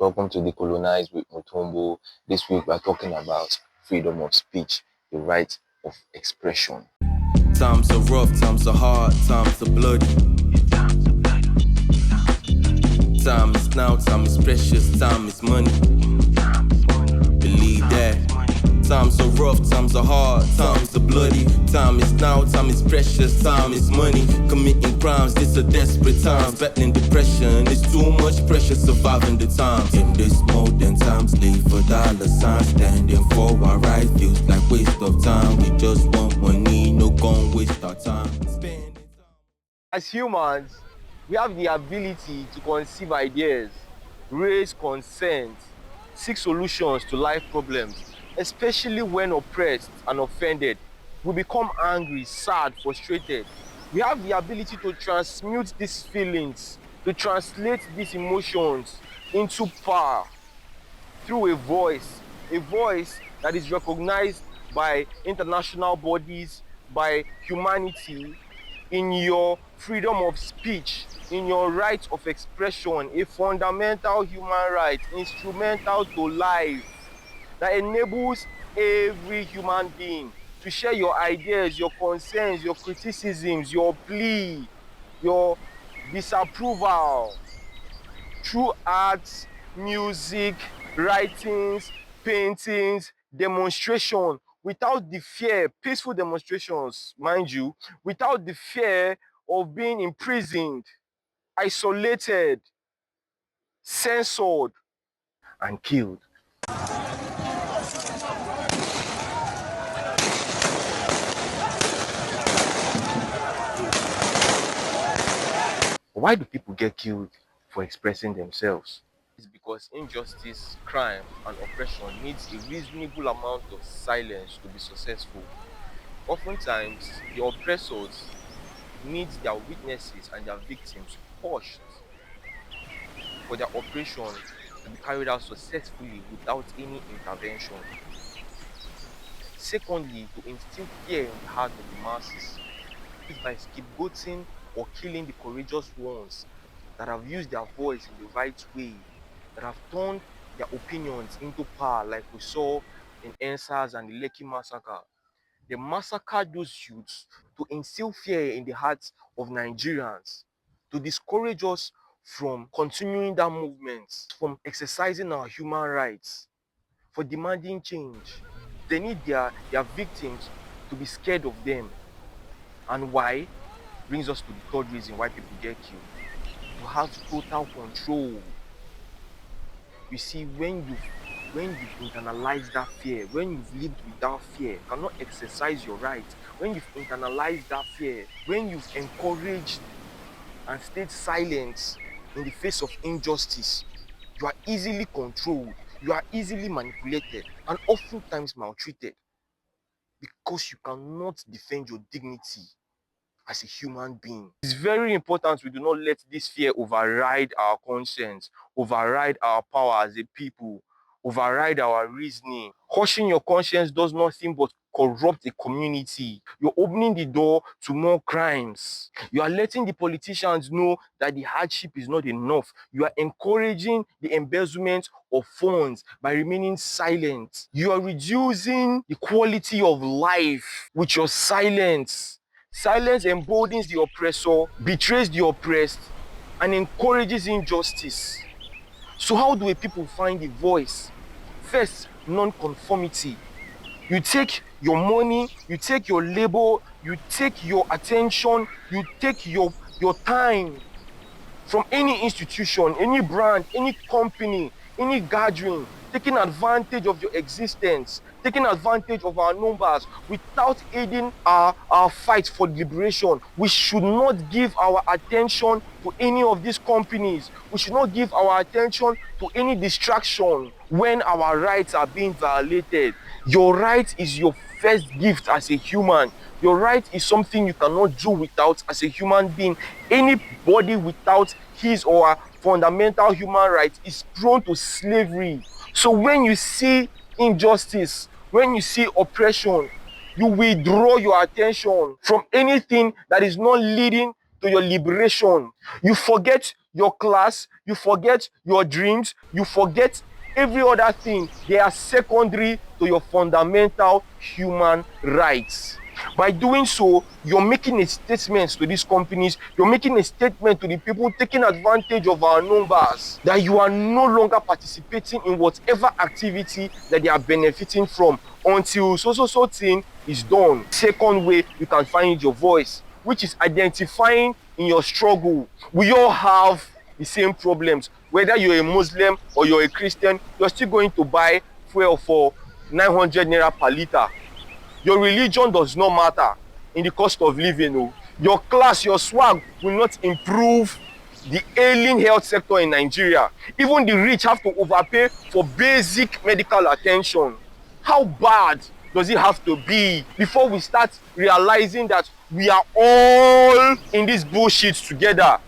Welcome to Decolonize with Mutombo. This week we're talking about freedom of speech, the right of expression. Times are rough, times are hard, times are bloody. Time is now, time is precious, time is money. Believe that. Times are rough, times are hard, times are bloody. Time is now, time is precious, time is money. Committing crimes, this a desperate times. Battling depression, it's too much pressure surviving the times. In this modern times, live for dollar signs. Standing for our right feels like waste of time. We just want money, no gon' waste our time. As humans, we have the ability to conceive ideas, raise consent, seek solutions to life problems, especially when oppressed and offended. We become angry, sad, frustrated. We have the ability to transmute these feelings, to translate these emotions into power through a voice that is recognized by international bodies, by humanity, in your freedom of speech, in your right of expression, a fundamental human right, instrumental to life, that enables every human being to share your ideas, your concerns, your criticisms, your plea, your disapproval through arts, music, writings, paintings, demonstration, without the fear, peaceful demonstrations, mind you, without the fear of being imprisoned, isolated, censored, and killed. Why do people get killed for expressing themselves? It's because injustice, crime, and oppression needs a reasonable amount of silence to be successful. Oftentimes, the oppressors need their witnesses and their victims hushed for their oppression to be carried out successfully without any intervention. Secondly, to instill fear in the heart of the masses is by scapegoating or killing the courageous ones that have used their voice in the right way, that have turned their opinions into power, like we saw in NSAS and the Lekki massacre. They massacred those youths to instill fear in the hearts of Nigerians, to discourage us from continuing that movement, from exercising our human rights, for demanding change. They need their victims to be scared of them. And why? Brings us to the third reason why people get killed. To have total control. You see, when you've internalized that fear, when you've lived with that fear, you cannot exercise your rights. When you've internalized that fear, when you've encouraged and stayed silent in the face of injustice, you are easily controlled, you are easily manipulated, and oftentimes maltreated because you cannot defend your dignity as a human being. It's very important we do not let this fear override our conscience, override our power as a people, override our reasoning. Hushing your conscience does nothing but corrupt the community. You're opening the door to more crimes. You are letting the politicians know that the hardship is not enough. You are encouraging the embezzlement of funds by remaining silent. You are reducing the quality of life with your silence. Silence emboldens the oppressor, betrays the oppressed, and encourages injustice. So how do a people find a voice? First, non-conformity. You take your money, you take your labor, you take your attention, you take your time from any institution, any brand, any company, any gathering, taking advantage of your existence, taking advantage of our numbers without aiding our fight for liberation. We should not give our attention to any of these companies. We should not give our attention to any distraction when our rights are being violated. Your right is your first gift as a human. Your right is something you cannot do without as a human being. Anybody without his or her fundamental human rights is prone to slavery. So when you see injustice, when you see oppression, you withdraw your attention from anything that is not leading to your liberation. You forget your class, you forget your dreams, you forget every other thing. They are secondary to your fundamental human rights. By doing so, you're making a statement to these companies, you're making a statement to the people taking advantage of our numbers that you are no longer participating in whatever activity that they are benefiting from until so thing is done. Second way you can find your voice, which is identifying in your struggle. We all have the same problems. Whether you're a Muslim or you're a Christian, you're still going to buy fuel for 900 naira per liter. Your religion does not matter in the cost of living. Oh. Your class, your swag will not improve the ailing health sector in Nigeria. Even the rich have to overpay for basic medical attention. How bad does it have to be before we start realizing that we are all in this bullshit together?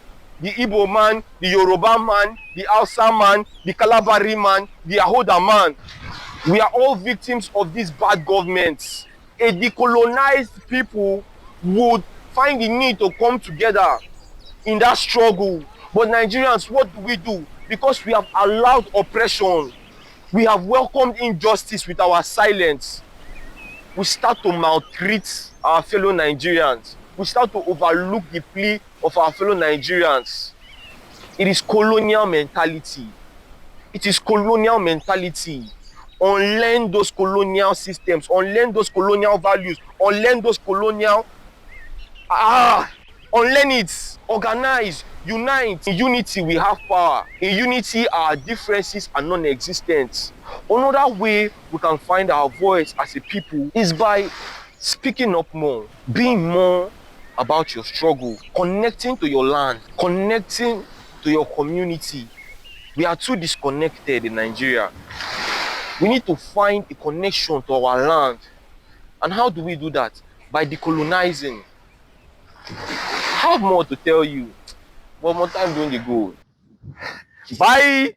The Igbo man, the Yoruba man, the Hausa man, the Kalabari man, the Ahoda man. We are all victims of these bad governments. A decolonized people would find the need to come together in that struggle. But Nigerians, what do? Because we have allowed oppression, we have welcomed injustice with our silence, we start to maltreat our fellow Nigerians. We start to overlook the plea of our fellow Nigerians. It is colonial mentality. It is colonial mentality. Unlearn those colonial systems, unlearn those colonial values, unlearn those colonial unlearn it. Organize, unite. In unity we have power. In unity our differences are non-existent. Another way we can find our voice as a people is by speaking up more, being more about your struggle, connecting to your land, connecting to your community. We are too disconnected in Nigeria. We need to find a connection to our land. And how do we do that? By decolonizing. I have more to tell you, but more time don't go. Bye.